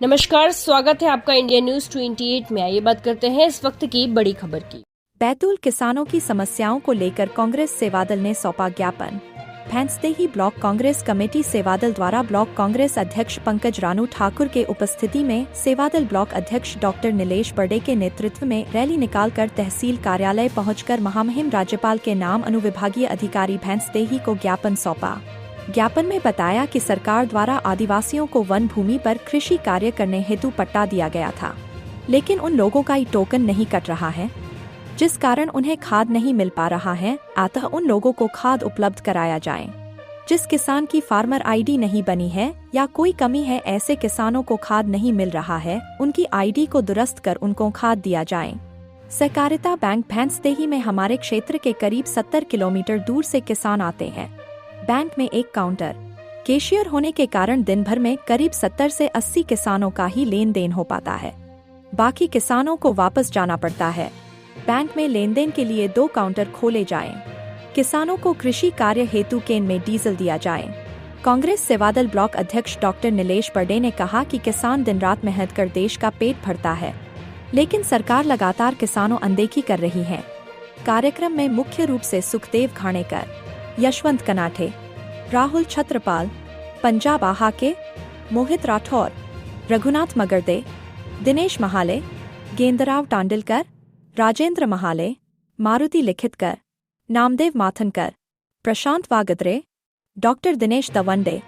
नमस्कार, स्वागत है आपका इंडिया न्यूज 28 में। आइए बात करते हैं इस वक्त की बड़ी खबर की। बैतूल किसानों की समस्याओं को लेकर कांग्रेस सेवादल ने सौंपा ज्ञापन। भैंसदेही ब्लॉक कांग्रेस कमेटी सेवादल द्वारा ब्लॉक कांग्रेस अध्यक्ष पंकज रानू ठाकुर के उपस्थिति में सेवादल ब्लॉक अध्यक्ष डॉक्टर नीलेश बर्डे के नेतृत्व में रैली निकालकर तहसील कार्यालय पहुंचकर महामहिम राज्यपाल के नाम अनुविभागीय अधिकारी भैंसदेही को ज्ञापन सौंपा। ज्ञापन में बताया कि सरकार द्वारा आदिवासियों को वन भूमि पर कृषि कार्य करने हेतु पट्टा दिया गया था, लेकिन उन लोगों का टोकन नहीं कट रहा है, जिस कारण उन्हें खाद नहीं मिल पा रहा है। अतः उन लोगों को खाद उपलब्ध कराया जाए। जिस किसान की फार्मर आईडी नहीं बनी है या कोई कमी है, ऐसे किसानों को खाद नहीं मिल रहा है, उनकी आईडी को दुरुस्त कर उनको खाद दिया जाए। सहकारिता बैंक भैंसदेही में हमारे क्षेत्र के करीब 70 किलोमीटर दूर से किसान आते हैं। बैंक में एक काउंटर कैशियर होने के कारण दिन भर में करीब 70 से 80 किसानों का ही लेन देन हो पाता है। बाकी किसानों को वापस जाना पड़ता है। बैंक में लेन देन के लिए 2 काउंटर खोले जाएं। किसानों को कृषि कार्य हेतु केन में डीजल दिया जाए। कांग्रेस सेवादल ब्लॉक अध्यक्ष डॉक्टर नीलेश बर्डे ने कहा कि किसान दिन रात मेहनत कर देश का पेट भरता है, लेकिन सरकार लगातार किसानों अनदेखी कर रही है। कार्यक्रम में मुख्य रूप से सुखदेव घाणेकर, यशवंत कनाठे, राहुल छत्रपाल, पंजाब आहाके, मोहित राठौर, रघुनाथ मगरदे, दिनेश महाले, गेंदराव टांडिलकर, राजेंद्र महाले, मारुति लिखितकर, नामदेव माथनकर, प्रशांत वागदरे, डॉक्टर दिनेश दवंडे,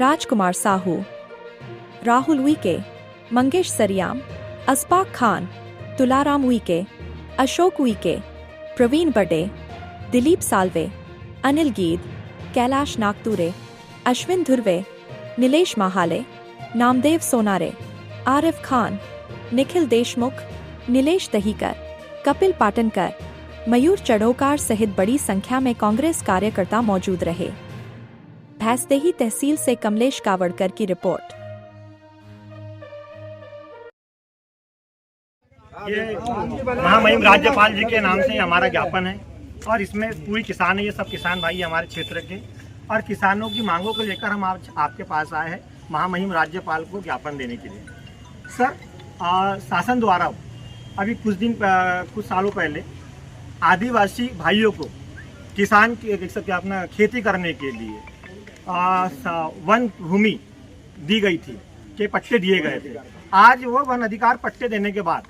राजकुमार साहू, राहुल उइके, मंगेश सरियाम, अस्पाक खान, तुलाराम उइके, अशोक उइके, प्रवीण बडे, दिलीप साल्वे, अनिल गीद, कैलाश नागतुरे, अश्विन धुर्वे, नीलेश महाले, नामदेव सोनारे, आरिफ खान, निखिल देशमुख, नीलेश दहीकर, कपिल पाटनकर, मयूर चढ़ोकार सहित बड़ी संख्या में कांग्रेस कार्यकर्ता मौजूद रहे। भैंसदेही तहसील से कमलेश कावड़कर की रिपोर्ट। ये महामहिम राज्यपाल जी के नाम से हमारा ज्ञापन है और इसमें पूरी किसान है, ये सब किसान भाई हमारे क्षेत्र के, और किसानों की मांगों को लेकर हम आपके पास आए हैं महामहिम राज्यपाल को ज्ञापन देने के लिए। सर, शासन द्वारा अभी कुछ सालों पहले आदिवासी भाइयों को किसान की अपना खेती करने के लिए वन भूमि दी गई थी, के पट्टे दिए गए थे। आज वो वन अधिकार पट्टे देने के बाद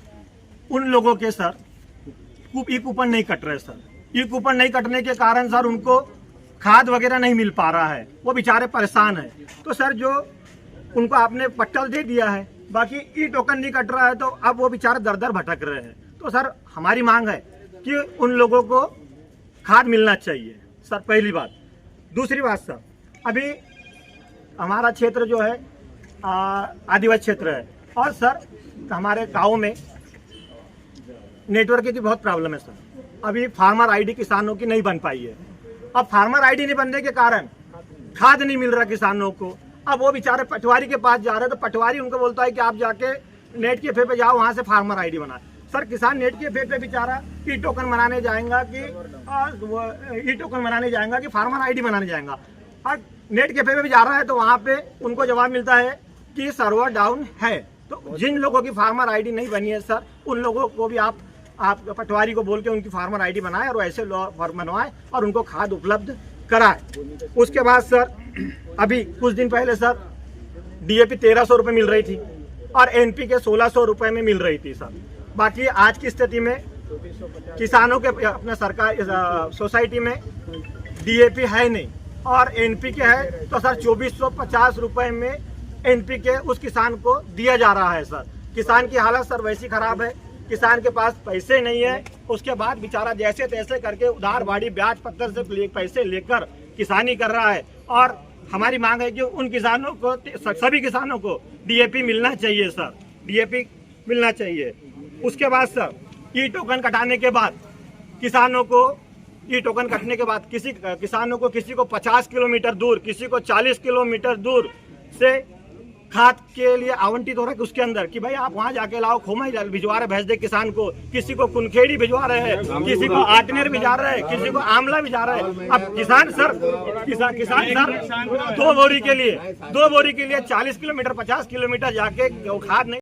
उन लोगों के सर ई कूपन नहीं कट रहे सर। ई कूपन नहीं कटने के कारण सर उनको खाद वगैरह नहीं मिल पा रहा है, वो बेचारे परेशान है। तो सर जो उनको आपने पट्टा दे दिया है, बाकी ई टोकन नहीं कट रहा है, तो अब वो बेचारे दर दर भटक रहे हैं। तो सर हमारी मांग है कि उन लोगों को खाद मिलना चाहिए सर, पहली बात। दूसरी बात सर, अभी हमारा क्षेत्र जो है आदिवासी क्षेत्र है, और सर हमारे गाँव में नेटवर्क की बहुत प्रॉब्लम है सर। अभी फार्मर आईडी किसानों की नहीं बन पाई है। अब फार्मर आईडी नहीं बनने के कारण खाद नहीं मिल रहा किसानों को। अब वो बेचारे पटवारी के पास जा रहे हैं, तो पटवारी उनको बोलता है कि आप जाके नेट के पे जाओ, वहां से फार्मर आईडी बनाए। सर किसान नेट के पे बेचारा ई टोकन बनाने जाएगा कि फार्मर आईडी बनाने जाएगा, और नेट के पे जा रहा है तो वहाँ पे उनको जवाब मिलता है कि सर्वर डाउन है। तो जिन लोगों की फार्मर आईडी नहीं बनी है सर, उन लोगों को भी आप पटवारी को बोल के उनकी फार्मर आईडी बनाए और ऐसे बनवाए और उनको खाद उपलब्ध कराए। उसके बाद सर अभी कुछ दिन पहले सर डीएपी 1300 रुपये मिल रही थी और एनपीके 1600 रुपये में मिल रही थी सर। बाकी आज की स्थिति में किसानों के अपने सरकार सोसाइटी में डीएपी है नहीं और एनपीके है, तो सर 2450 रुपये में एनपीके उस किसान को दिया जा रहा है सर। किसान की हालत सर वैसी खराब है, किसान के पास पैसे नहीं है। उसके बाद बेचारा जैसे तैसे करके उधार बाड़ी ब्याज पत्थर से पैसे लेकर किसानी कर रहा है। और हमारी मांग है कि उन किसानों को, सभी किसानों को डीएपी मिलना चाहिए सर, डीएपी मिलना चाहिए। उसके बाद सर ई टोकन कटाने के बाद किसानों को, ई टोकन कटने के बाद किसानों को, किसी को 50 किलोमीटर दूर, किसी को 40 किलोमीटर दूर से खाद के लिए आवंटित हो रहा है उसके अंदर कि भाई आप वहाँ जाके लाओ, खोमा ही भिजवा रहे भेज दे किसान को, किसी को कुनखेड़ी भिजवा रहे हैं, किसी को आटनेर भिजा रहे हैं, किसी को आमला भिजा रहे हैं। अब किसान सर 2 बोरी के लिए 40 किलोमीटर 50 किलोमीटर जाके खाद नहीं